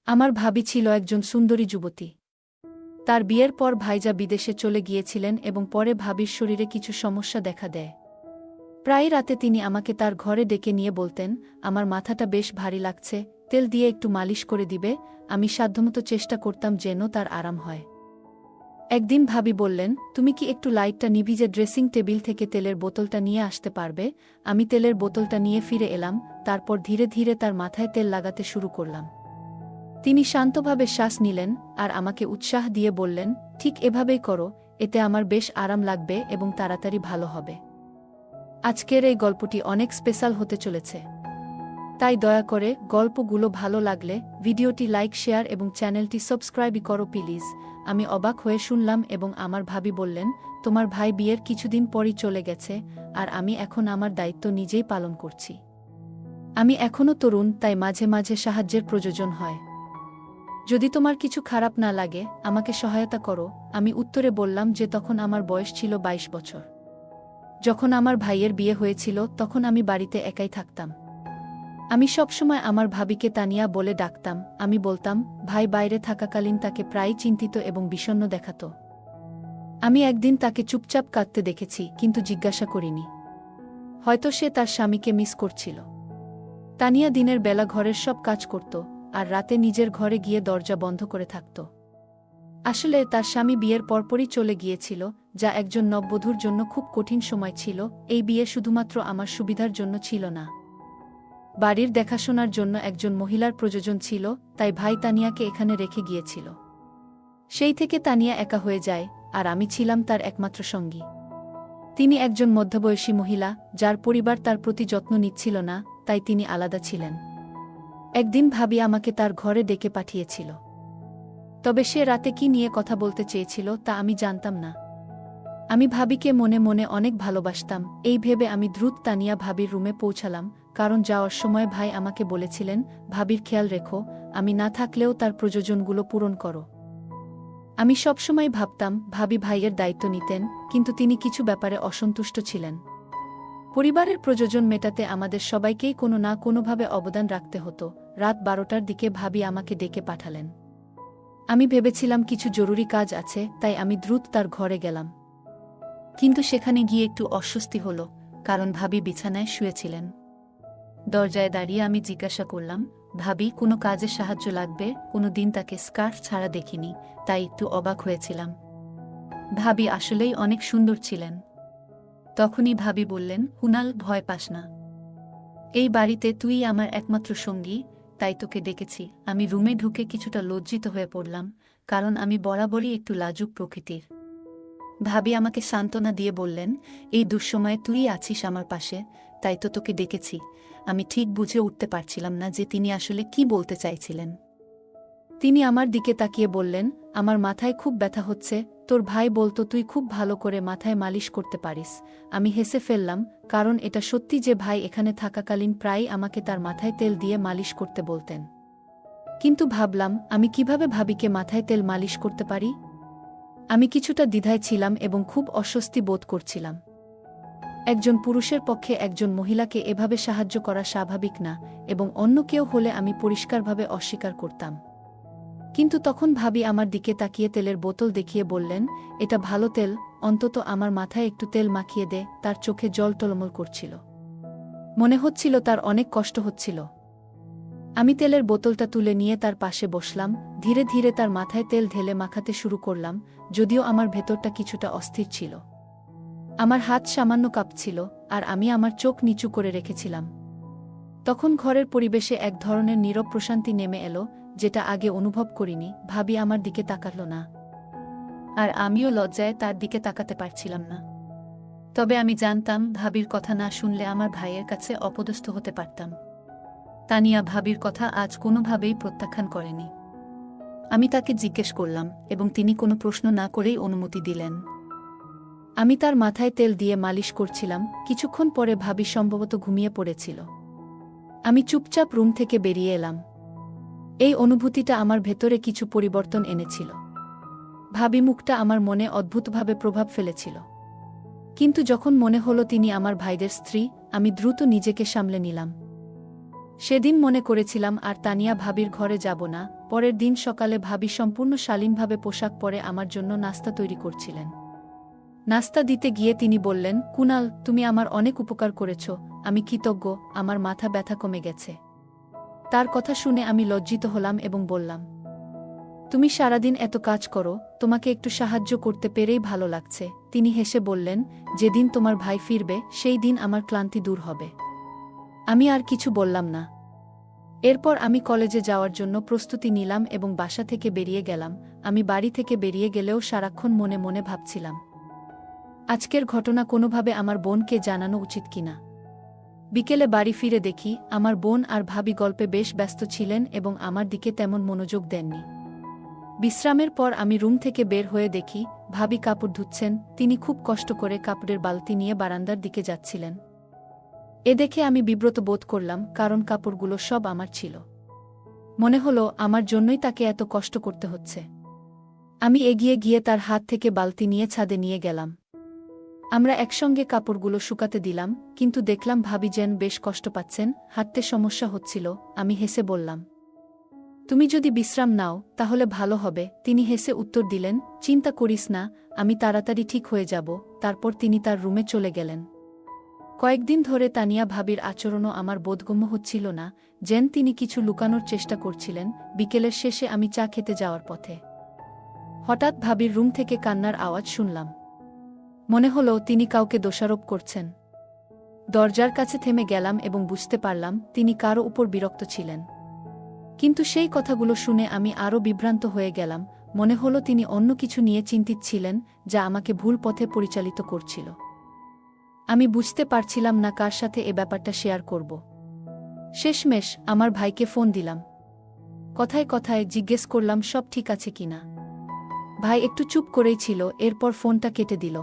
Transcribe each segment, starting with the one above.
আমার ভাবি ছিল একজন সুন্দরী যুবতী। তার বিয়ের পর ভাইজা বিদেশে চলে গিয়েছিলেন এবং পরে ভাবির শরীরে কিছু সমস্যা দেখা দেয়। প্রায় রাতে তিনি আমাকে তার ঘরে ডেকে নিয়ে বলতেন, আমার মাথাটা বেশ ভারী লাগছে, তেল দিয়ে একটু মালিশ করে দিবে। আমি সাধ্যমতো চেষ্টা করতাম যেন তার আরাম হয়। একদিন ভাবি বললেন, তুমি কি একটু লাইটটা নিভিয়ে ড্রেসিং টেবিল থেকে তেলের বোতলটা নিয়ে আসতে পারবে? আমি তেলের বোতলটা নিয়ে ফিরে এলাম, তারপর ধীরে ধীরে তার মাথায় তেল লাগাতে শুরু করলাম। তিনি শান্তভাবে শ্বাস নিলেন আর আমাকে উৎসাহ দিয়ে বললেন, ঠিক এভাবেই করো, এতে আমার বেশ আরাম লাগবে এবং তাড়াতাড়ি ভালো হবে। আজকের এই গল্পটি অনেক স্পেশাল হতে চলেছে। তাই দয়া করে গল্পগুলো ভালো লাগলে ভিডিওটি লাইক, শেয়ার এবং চ্যানেলটি সাবস্ক্রাইব করো প্লিজ। আমি অবাক হয়ে শুনলাম এবং আমার ভাবি বললেন, তোমার ভাই বিয়ের কিছুদিন পরই চলে গেছে আর আমি এখন আমার দায়িত্ব নিজেই পালন করছি। আমি এখনও তরুণ, তাই মাঝে মাঝে সাহায্যের প্রয়োজন হয়। যদি তোমার কিছু খারাপ না লাগে আমাকে সহায়তা করো। আমি উত্তরে বললাম যে তখন আমার বয়স ছিল 22 বছর। যখন আমার ভাইয়ের বিয়ে হয়েছিল তখন আমি বাড়িতে একাই থাকতাম। আমি সবসময় আমার ভাবিকে তানিয়া বলে ডাকতাম। আমি বলতাম, ভাই বাইরে থাকাকালীন তাকে প্রায় চিন্তিত এবং বিষণ্ণ দেখাত। আমি একদিন তাকে চুপচাপ কাঁদতে দেখেছি, কিন্তু জিজ্ঞাসা করিনি। হয়তো সে তার স্বামীকে মিস করছিল। তানিয়া দিনের বেলা ঘরের সব কাজ করত আর রাতে নিজের ঘরে গিয়ে দরজা বন্ধ করে থাকত। আসলে তার স্বামী বিয়ের পরপরই চলে গিয়েছিল, যা একজন নববধূর জন্য খুব কঠিন সময় ছিল। এই বিয়ে শুধুমাত্র আমার সুবিধার জন্য ছিল না, বাড়ির দেখাশোনার জন্য একজন মহিলার প্রয়োজন ছিল, তাই ভাই তানিয়াকে এখানে রেখে গিয়েছিল। সেই থেকে তানিয়া একা হয়ে যায় আর আমি ছিলাম তার একমাত্র সঙ্গী। তিনি একজন মধ্যবয়সী মহিলা, যার পরিবার তার প্রতি যত্ন নিচ্ছিল না, তাই তিনি আলাদা ছিলেন। একদিন ভাবি আমাকে তার ঘরে ডেকে পাঠিয়েছিল। তবে সে রাতে কি নিয়ে কথা বলতে চেয়েছিল তা আমি জানতাম না। আমি ভাবিকে মনে মনে অনেক ভালোবাসতাম। এই ভেবে আমি দ্রুত তানিয়া ভাবির রুমে পৌঁছালাম, কারণ যাওয়ার সময় ভাই আমাকে বলেছিলেন, ভাবির খেয়াল রেখো, আমি না থাকলেও তার প্রয়োজনগুলো পূরণ করো। আমি সবসময় ভাবতাম ভাবি ভাইয়ের দায়িত্ব নিতেন, কিন্তু তিনি কিছু ব্যাপারে অসন্তুষ্ট ছিলেন। পরিবারের প্রয়োজন মেটাতে আমাদের সবাইকেই কোনো না কোনোভাবে অবদান রাখতে হতো। রাত 12টার দিকে ভাবি আমাকে ডেকে পাঠালেন। আমি ভেবেছিলাম কিছু জরুরি কাজ আছে, তাই আমি দ্রুত তার ঘরে গেলাম। কিন্তু সেখানে গিয়ে একটু অস্বস্তি হলো, কারণ ভাবি বিছানায় শুয়েছিলেন। দরজায় দাঁড়িয়ে আমি জিজ্ঞাসা করলাম, ভাবি, কোনো কাজে সাহায্য লাগবে? কোনো দিন তাকে স্কার্ফ ছাড়া দেখিনি, তাই একটু অবাক হয়েছিলাম। ভাবি আসলেই অনেক সুন্দর ছিলেন। তখনই ভাবি বললেন, কুনাল, ভয় পাস না। এই বাড়িতে তুই আমার একমাত্র সঙ্গী, তাই তোকে ডেকেছি। আমি রুমে ঢুকে কিছুটা লজ্জিত হয়ে পড়লাম, কারণ আমি বরাবরই একটু লাজুক প্রকৃতির। ভাবি আমাকে সান্ত্বনা দিয়ে বললেন, এই দুঃসময়ে তুই আছিস আমার পাশে, তাই তো তোকে ডেকেছি। আমি ঠিক বুঝে উঠতে পারছিলাম না যে তিনি আসলে কি বলতে চাইছিলেন। তিনি আমার দিকে তাকিয়ে বললেন, আমার মাথায় খুব ব্যথা হচ্ছে, তোর ভাই বলতো তুই খুব ভালো করে মাথায় মালিশ করতে পারিস। আমি হেসে ফেললাম, কারণ এটা সত্যি যে ভাই এখানে থাকাকালীন প্রায়ই আমাকে তার মাথায় তেল দিয়ে মালিশ করতে বলতেন। কিন্তু ভাবলাম, আমি কিভাবে ভাবিকে মাথায় তেল মালিশ করতে পারি? আমি কিছুটা দ্বিধায় ছিলাম এবং খুব অস্বস্তি বোধ করছিলাম। একজন পুরুষের পক্ষে একজন মহিলাকে এভাবে সাহায্য করা স্বাভাবিক না, এবং অন্য কেউ হলে আমি পরিষ্কারভাবে অস্বীকার করতাম। কিন্তু তখন ভাবি আমার দিকে তাকিয়ে তেলের বোতল দেখিয়ে বললেন, এটা ভালো তেল, অন্তত আমার মাথায় একটু তেল মাখিয়ে দে। তার চোখে জল টলমল করছিল। মনে হচ্ছিল তার অনেক কষ্ট হচ্ছিল। আমি তেলের বোতলটা তুলে নিয়ে তার পাশে বসলাম, ধীরে ধীরে তার মাথায় তেল ঢেলে মাখাতে শুরু করলাম, যদিও আমার ভেতরটা কিছুটা অস্থির ছিল। আমার হাত সামান্য কাঁপছিল আর আমি আমার চোখ নিচু করে রেখেছিলাম। তখন ঘরের পরিবেশে এক ধরনের নীরব প্রশান্তি নেমে এলো, যেটা আগে অনুভব করিনি। ভাবি আমার দিকে তাকাল না, আর আমিও লজ্জায় তার দিকে তাকাতে পারছিলাম না। তবে আমি জানতাম, ভাবির কথা না শুনলে আমার ভাইয়ের কাছে অপদস্থ হতে পারতাম। তানিয়া ভাবির কথা আজ কোনোভাবেই প্রত্যাখ্যান করেনি। আমি তাকে জিজ্ঞেস করলাম এবং তিনি কোনো প্রশ্ন না করেই অনুমতি দিলেন। আমি তার মাথায় তেল দিয়ে মালিশ করছিলাম। কিছুক্ষণ পরে ভাবি সম্ভবত ঘুমিয়ে পড়েছিল। আমি চুপচাপ রুম থেকে বেরিয়ে এলাম। এই অনুভূতিটা আমার ভেতরে কিছু পরিবর্তন এনেছিল। ভাবি মুখটা আমার মনে অদ্ভুতভাবে প্রভাব ফেলেছিল। কিন্তু যখন মনে হলো তিনি আমার ভাইদের স্ত্রী, আমি দ্রুত নিজেকে সামলে নিলাম। সেদিন মনে করেছিলাম আর তানিয়া ভাবির ঘরে যাব না, পরের দিন সকালে ভাবি সম্পূর্ণ শালীনভাবে পোশাক পরে আমার জন্য নাস্তা তৈরি করছিলেন। নাস্তা দিতে গিয়ে তিনি বললেন, কুনাল, তুমি আমার অনেক উপকার করেছ, আমি কৃতজ্ঞ, আমার মাথা ব্যথা কমে গেছে। তার কথা শুনে আমি লজ্জিত হলাম এবং বললাম, তুমি সারাদিন এত কাজ করো, তোমাকে একটু সাহায্য করতে পেরেই ভালো লাগছে। তিনি হেসে বললেন, যেদিন তোমার ভাই ফিরবে সেই দিন আমার ক্লান্তি দূর হবে। আমি আর কিছু বললাম না। এরপর আমি কলেজে যাওয়ার জন্য প্রস্তুতি নিলাম এবং বাসা থেকে বেরিয়ে গেলাম। আমি বাড়ি থেকে বেরিয়ে গেলেও সারাক্ষণ মনে মনে ভাবছিলাম, আজকের ঘটনা কোনোভাবে আমার বোনকে জানানো উচিত কিনা। বিকেলে বাড়ি ফিরে দেখি আমার বোন আর ভাবি গল্পে বেশ ব্যস্ত ছিলেন এবং আমার দিকে তেমন মনোযোগ দেননি। বিশ্রামের পর আমি রুম থেকে বের হয়ে দেখি ভাবি কাপড় ধুচ্ছেন। তিনি খুব কষ্ট করে কাপড়ের বালতি নিয়ে বারান্দার দিকে যাচ্ছিলেন। এ দেখে আমি বিব্রত বোধ করলাম, কারণ কাপড়গুলো সব আমার ছিল। মনে হলো আমার জন্যই তাকে এত কষ্ট করতে হচ্ছে। আমি এগিয়ে গিয়ে তার হাত থেকে বালতি নিয়ে ছাদে নিয়ে গেলাম। আমরা একসঙ্গে কাপড়গুলো শুকাতে দিলাম, কিন্তু দেখলাম ভাবি যেন বেশ কষ্ট পাচ্ছেন, হাঁটতে সমস্যা হচ্ছিল। আমি হেসে বললাম, তুমি যদি বিশ্রাম নাও তাহলে ভালো হবে। তিনি হেসে উত্তর দিলেন, চিন্তা করিস না, আমি তাড়াতাড়ি ঠিক হয়ে যাব। তারপর তিনি তার রুমে চলে গেলেন। কয়েকদিন ধরে তানিয়া ভাবির আচরণও আমার বোধগম্য হচ্ছিল না, যেন তিনি কিছু লুকানোর চেষ্টা করছিলেন। বিকেলের শেষে আমি চা খেতে যাওয়ার পথে হঠাৎ ভাবির রুম থেকে কান্নার আওয়াজ শুনলাম। মনে হলো তিনি কাউকে দোষারোপ করছেন। দরজার কাছে থেমে গেলাম এবং বুঝতে পারলাম তিনি কারো উপর বিরক্ত ছিলেন। কিন্তু সেই কথাগুলো শুনে আমি আরও বিভ্রান্ত হয়ে গেলাম। মনে হলো তিনি অন্য কিছু নিয়ে চিন্তিত ছিলেন, যা আমাকে ভুল পথে পরিচালিত করছিল। আমি বুঝতে পারছিলাম না কার সাথে এ ব্যাপারটা শেয়ার করব। শেষমেশ আমার ভাইকে ফোন দিলাম। কথায় কথায় জিজ্ঞেস করলাম সব ঠিক আছে কিনা। ভাই একটু চুপ করেই ছিল, এরপর ফোনটা কেটে দিল।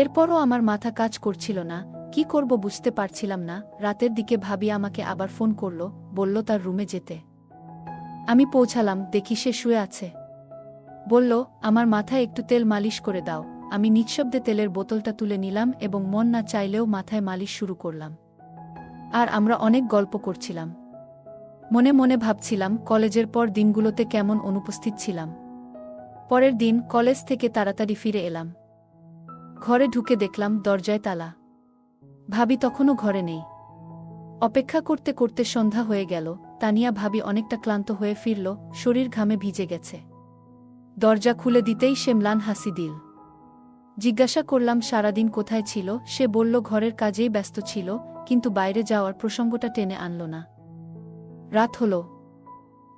এরপরও আমার মাথা কাজ করছিল না, কি করব বুঝতে পারছিলাম না। রাতের দিকে ভাবি আমাকে আবার ফোন করল, বলল তার রুমে যেতে। আমি পৌঁছালাম, দেখি সে শুয়ে আছে। বলল, আমার মাথায় একটু তেল মালিশ করে দাও। আমি নিঃশব্দে তেলের বোতলটা তুলে নিলাম এবং মন না চাইলেও মাথায় মালিশ শুরু করলাম। আর আমরা অনেক গল্প করছিলাম। মনে মনে ভাবছিলাম কলেজের পর দিনগুলোতে কেমন অনুপস্থিত ছিলাম। পরের দিন কলেজ থেকে তাড়াতাড়ি ফিরে এলাম। ঘরে ঢুকে দেখলাম দরজায় তালা। ভাবি তখনও ঘরে নেই। অপেক্ষা করতে করতে সন্ধ্যা হয়ে গেল। তানিয়া ভাবি অনেকটা ক্লান্ত হয়ে ফিরল, শরীর ঘামে ভিজে গেছে। দরজা খুলে দিতেই সে ম্লান হাসি দিল। জিজ্ঞাসা করলাম সারাদিন কোথায় ছিল। সে বলল ঘরের কাজেই ব্যস্ত ছিল, কিন্তু বাইরে যাওয়ার প্রসঙ্গটা টেনে আনল না। রাত হল।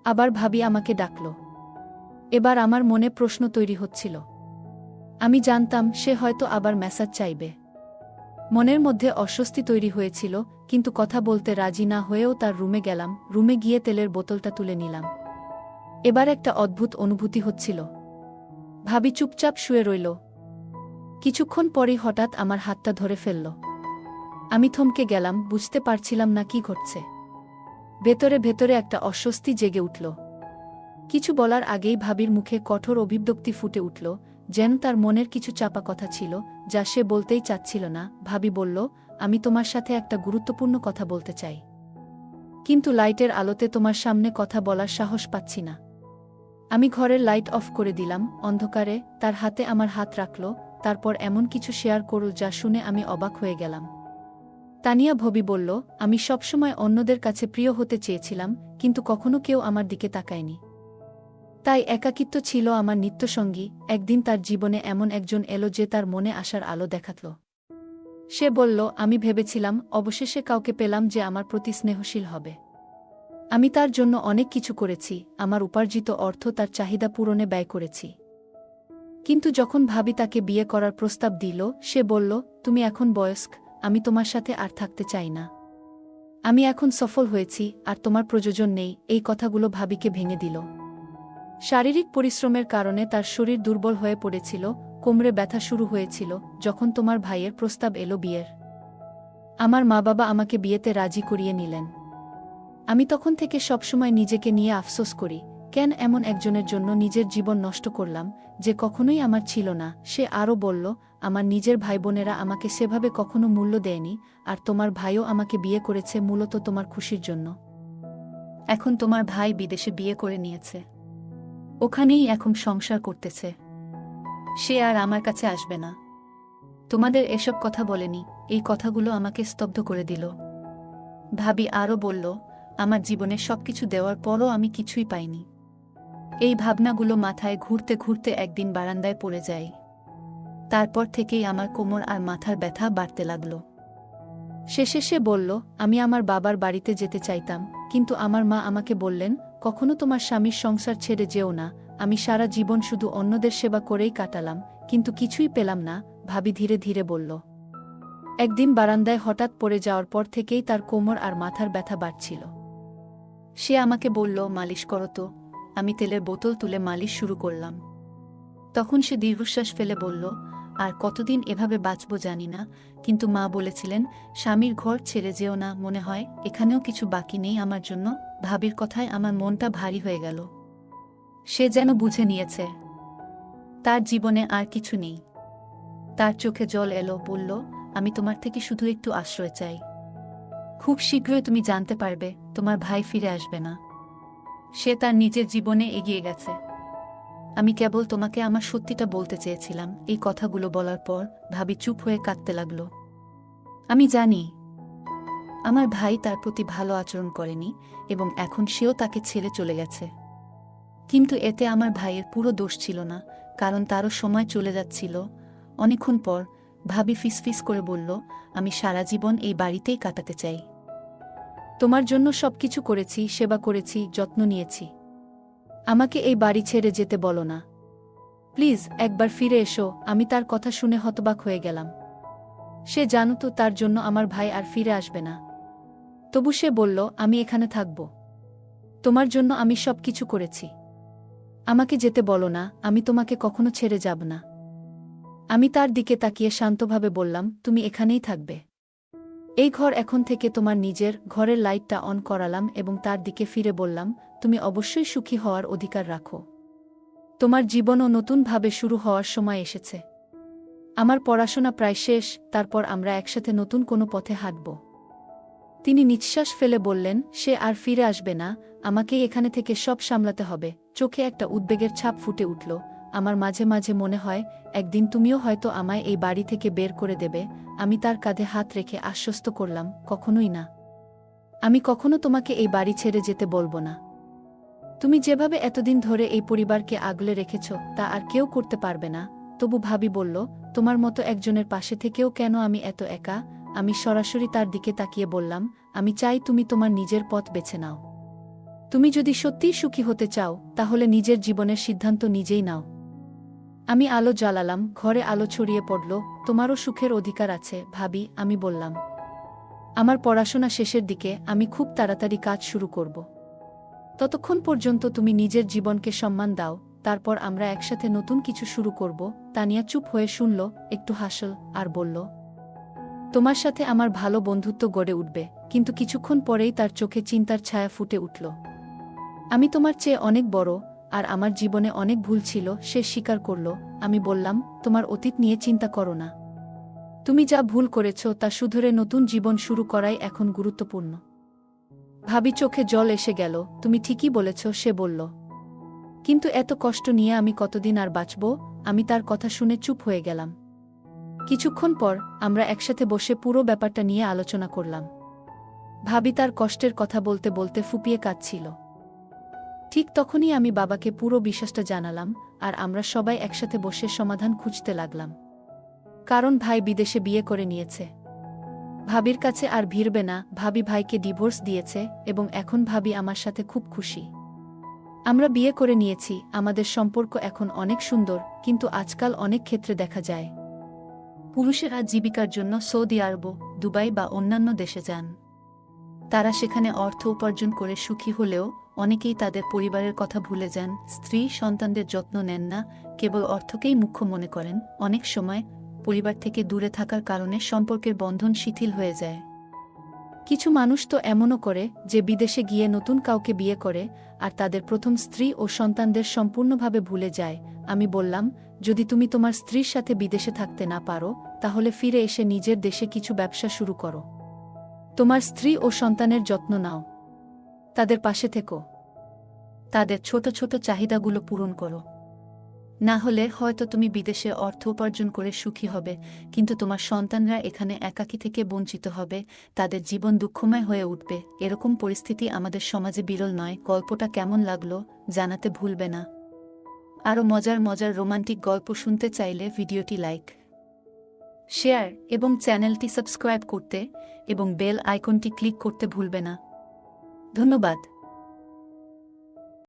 আবার ভাবি আমাকে ডাকল। এবার আমার মনে প্রশ্ন তৈরি হচ্ছিল। আমি জানতাম সে হয়তো আবার মেসেজ চাইবে। মনের মধ্যে অস্বস্তি তৈরি হয়েছিল, কিন্তু কথা বলতে রাজি না হয়েও তার রুমে গেলাম। রুমে গিয়ে তেলের বোতলটা তুলে নিলাম। এবার একটা অদ্ভুত অনুভূতি হচ্ছিল। ভাবি চুপচাপ শুয়ে রইল। কিছুক্ষণ পরই হঠাৎ আমার হাতটা ধরে ফেলল। আমি থমকে গেলাম, বুঝতে পারছিলাম না কি ঘটছে। ভেতরে ভেতরে একটা অস্বস্তি জেগে উঠল। কিছু বলার আগেই ভাবির মুখে কঠোর অভিব্যক্তি ফুটে উঠল, যেন তার মনের কিছু চাপা কথা ছিল, যা সে বলতেই চাচ্ছিল না। ভাবি বলল, আমি তোমার সাথে একটা গুরুত্বপূর্ণ কথা বলতে চাই, কিন্তু লাইটের আলোতে তোমার সামনে কথা বলার সাহস পাচ্ছি না। আমি ঘরের লাইট অফ করে দিলাম। অন্ধকারে তার হাতে আমার হাত রাখল। তারপর এমন কিছু শেয়ার করল যা শুনে আমি অবাক হয়ে গেলাম। তানিয়া ভাবি বলল, আমি সবসময় অন্যদের কাছে প্রিয় হতে চেয়েছিলাম, কিন্তু কখনো কেউ আমার দিকে তাকায়নি। তাই একাকিত্ব ছিল আমার নিত্যসঙ্গী। একদিন তার জীবনে এমন একজন এলো যে তার মনে আসার আলো দেখাতল। সে বলল, আমি ভেবেছিলাম অবশেষে কাউকে পেলাম যে আমার প্রতি স্নেহশীল হবে। আমি তার জন্য অনেক কিছু করেছি, আমার উপার্জিত অর্থ তার চাহিদা পূরণে ব্যয় করেছি। কিন্তু যখন ভাবি তাকে বিয়ে করার প্রস্তাব দিল, সে বলল, তুমি এখন বয়স্ক, আমি তোমার সাথে আর থাকতে চাই না। আমি এখন সফল হয়েছি, আর তোমার প্রয়োজন নেই। এই কথাগুলো ভাবিকে ভেঙে দিল। শারীরিক পরিশ্রমের কারণে তার শরীর দুর্বল হয়ে পড়েছিল, কোমরে ব্যথা শুরু হয়েছিল। যখন তোমার ভাইয়ের প্রস্তাব এলো বিয়ের, আমার মা বাবা আমাকে বিয়েতে রাজি করিয়ে নিলেন। আমি তখন থেকে সবসময় নিজেকে নিয়ে আফসোস করি, কেন এমন একজনের জন্য নিজের জীবন নষ্ট করলাম, যে কখনোই আমার ছিল না। সে আরও বলল, আমার নিজের ভাইবোনেরা আমাকে সেভাবে কখনো মূল্য দেয়নি, আর তোমার ভাইও আমাকে বিয়ে করেছে মূলত তোমার খুশির জন্য। এখন তোমার ভাই বিদেশে বিয়ে করে নিয়েছে, ওখানেই এখন সংসার করতেছে। সে আর আমার কাছে আসবে না। তোমাদের এসব কথা বলেনি। এই কথাগুলো আমাকে স্তব্ধ করে দিল। ভাবি আরও বলল, আমার জীবনে সবকিছু দেওয়ার পরও আমি কিছুই পাইনি। এই ভাবনাগুলো মাথায় ঘুরতে ঘুরতে একদিন বারান্দায় পড়ে যায়। তারপর থেকেই আমার কোমর আর মাথার ব্যথা বাড়তে লাগল। শেষে সে বলল, আমি আমার বাবার বাড়িতে যেতে চাইতাম, কিন্তু আমার মা আমাকে বললেন, কখনো তোমার স্বামীর সংসার ছেড়ে যেও না। আমি সারা জীবন শুধু অন্যদের সেবা করেই কাটালাম, কিন্তু কিছুই পেলাম না। ভাবি ধীরে ধীরে বলল। একদিন বারান্দায় হঠাৎ পড়ে যাওয়ার পর থেকেই তার কোমর আর মাথার ব্যথা বাড়ছিল। সে আমাকে বলল, মালিশ করো তো। আমি তেলের বোতল তুলে মালিশ শুরু করলাম। তখন সে দীর্ঘশ্বাস ফেলে বলল, আর কতদিন এভাবে বাঁচব জানি না, কিন্তু মা বলেছিলেন স্বামীর ঘর ছেড়ে যেও না। মনে হয় এখানেও কিছু বাকি নেই আমার জন্য। ভাবির কথায় আমার মনটা ভারী হয়ে গেল। সে যেন বুঝে নিয়েছে তার জীবনে আর কিছু নেই। তার চোখে জল এলো, বলল, আমি তোমার থেকে শুধু একটু আশ্রয় চাই। খুব শীঘ্রই তুমি জানতে পারবে তোমার ভাই ফিরে আসবে না। সে তার নিজের জীবনে এগিয়ে গেছে। আমি কেবল তোমাকে আমার সত্যিটা বলতে চেয়েছিলাম। এই কথাগুলো বলার পর ভাবি চুপ হয়ে কাঁদতে লাগল। আমি জানি আমার ভাই তার প্রতি ভালো আচরণ করেনি এবং এখন সেও তাকে ছেড়ে চলে গেছে, কিন্তু এতে আমার ভাইয়ের পুরো দোষ ছিল না, কারণ তারও সময় চলে যাচ্ছিল। অনেকক্ষণ পর ভাবি ফিসফিস করে বলল, আমি সারা জীবন এই বাড়িতেই কাটাতে চাই। তোমার জন্য সবকিছু করেছি, সেবা করেছি, যত্ন নিয়েছি। আমাকে এই বাড়ি ছেড়ে যেতে বলো না। প্লিজ একবার ফিরে এসো। আমি তার কথা শুনে হতবাক হয়ে গেলাম। সে জানত তার জন্য আমার ভাই আর ফিরে আসবে না। তবু সে বলল, আমি এখানে থাকব। তোমার জন্য আমি সব কিছু করেছি। আমাকে যেতে বলো না, আমি তোমাকে কখনো ছেড়ে যাব না। আমি তার দিকে তাকিয়ে শান্তভাবে বললাম, তুমি এখানেই থাকবে। এই ঘর এখন থেকে তোমার নিজের। ঘরের লাইটটা অন করালাম এবং তার দিকে ফিরে বললাম, তুমি অবশ্যই সুখী হওয়ার অধিকার রাখো। তোমার জীবনও নতুনভাবে শুরু হওয়ার সময় এসেছে। আমার পড়াশোনা প্রায় শেষ, তারপর আমরা একসাথে নতুন কোনো পথে হাঁটব। তিনি নিঃশ্বাস ফেলে বললেন, সে আর ফিরে আসবে না, আমাকেই এখানে থেকে সব সামলাতে হবে। চোখে একটা উদ্বেগের ছাপ ফুটে উঠল। আমার মাঝে মাঝে মনে হয় একদিন তুমিও হয়তো আমায় এই বাড়ি থেকে বের করে দেবে। আমি তার কাঁধে হাত রেখে আশ্বস্ত করলাম, কখনোই না। আমি কখনো তোমাকে এই বাড়ি ছেড়ে যেতে বলবো না। তুমি যেভাবে এতদিন ধরে এই পরিবারকে আগলে রেখেছ তা আর কেউ করতে পারবে না। তবু ভাবি বলল, তোমার মতো একজনের পাশে থেকেও কেন আমি এত একা? আমি সরাসরি তার দিকে তাকিয়ে বললাম, আমি চাই তুমি তোমার নিজের পথ বেছে নাও। তুমি যদি সত্যিই সুখী হতে চাও তাহলে নিজের জীবনের সিদ্ধান্ত নিজেই নাও। আমি আলো জ্বালালাম, ঘরে আলো ছড়িয়ে পড়ল। তোমারও সুখের অধিকার আছে ভাবি, আমি বললাম। আমার পড়াশোনা শেষের দিকে, আমি খুব তাড়াতাড়ি কাজ শুরু করব। ততক্ষণ পর্যন্ত তুমি নিজের জীবনকে সম্মান দাও, তারপর আমরা একসাথে নতুন কিছু শুরু করব। তানিয়া চুপ হয়ে শুনল, একটু হাসল আর বলল, তোমার সাথে আমার ভালো বন্ধুত্ব গড়ে উঠবে। কিন্তু কিছুক্ষণ পরেই তার চোখে চিন্তার ছায়া ফুটে উঠল। আমি তোমার চেয়ে অনেক বড়, আর আমার জীবনে অনেক ভুল ছিল, সে স্বীকার করল। আমি বললাম, তোমার অতীত নিয়ে চিন্তা করো না। তুমি যা ভুল করেছ তা শুধরে নতুন জীবন শুরু করাই এখন গুরুত্বপূর্ণ। ভাবি চোখে জল এসে গেল। তুমি ঠিকই বলেছ, সে বলল। কিন্তু এত কষ্ট নিয়ে আমি কতদিন আর বাঁচব? আমি তার কথা শুনে চুপ হয়ে গেলাম। কিছুক্ষণ পর আমরা একসাথে বসে পুরো ব্যাপারটা নিয়ে আলোচনা করলাম। ভাবি তার কষ্টের কথা বলতে বলতে ফুপিয়ে কাঁদছিল। ঠিক তখনই আমি বাবাকে পুরো বিশ্বাসটা জানালাম, আর আমরা সবাই একসাথে বসে সমাধান খুঁজতে লাগলাম। কারণ ভাই বিদেশে বিয়ে করে নিয়েছে। ভাবির কাছে আর ভিড়বে না। ভাবি ভাইকে ডিভোর্স দিয়েছে এবং এখন ভাবি আমার সাথে খুব খুশি। আমরা বিয়ে করে নিয়েছি, আমাদের সম্পর্ক এখন অনেক সুন্দর। কিন্তু আজকাল অনেক ক্ষেত্রে দেখা যায় পুরুষেরা জীবিকার জন্য সৌদি আরব, দুবাই বা অন্যান্য দেশে যান। তারা সেখানে অর্থ উপার্জন করে সুখী হলেও অনেকেই তাদের পরিবারের কথা ভুলে যান, স্ত্রী সন্তানদের যত্ন নেন না, কেবল অর্থকেই মুখ্য মনে করেন। অনেক সময় পরিবার থেকে দূরে থাকার কারণে সম্পর্কের বন্ধন শিথিল হয়ে যায়। কিছু মানুষ তো এমনও করে যে বিদেশে গিয়ে নতুন কাউকে বিয়ে করে আর তাদের প্রথম স্ত্রী ও সন্তানদের সম্পূর্ণভাবে ভুলে যায়। আমি বললাম, যদি তুমি তোমার স্ত্রীর সাথে বিদেশে থাকতে না পারো তাহলে ফিরে এসে নিজের দেশে কিছু ব্যবসা শুরু করো। তোমার স্ত্রী ও সন্তানের যত্ন নাও। তাদের পাশে থেকো। তাদের ছোট ছোট চাহিদাগুলো পূরণ করো। না হলে হয়তো তুমি বিদেশে অর্থ উপার্জন করে সুখী হবে, কিন্তু তোমার সন্তানরা এখানে একাকী থেকে বঞ্চিত হবে, তাদের জীবন দুঃখময় হয়ে উঠবে। এরকম পরিস্থিতি আমাদের সমাজে বিরল নয়। গল্পটা কেমন লাগলো জানাতে ভুলবে না। আরও মজার মজার রোমান্টিক গল্প শুনতে চাইলে ভিডিওটি লাইক, শেয়ার এবং চ্যানেলটি সাবস্ক্রাইব করতে এবং বেল আইকনটি ক্লিক করতে ভুলবে না। ধন্যবাদ।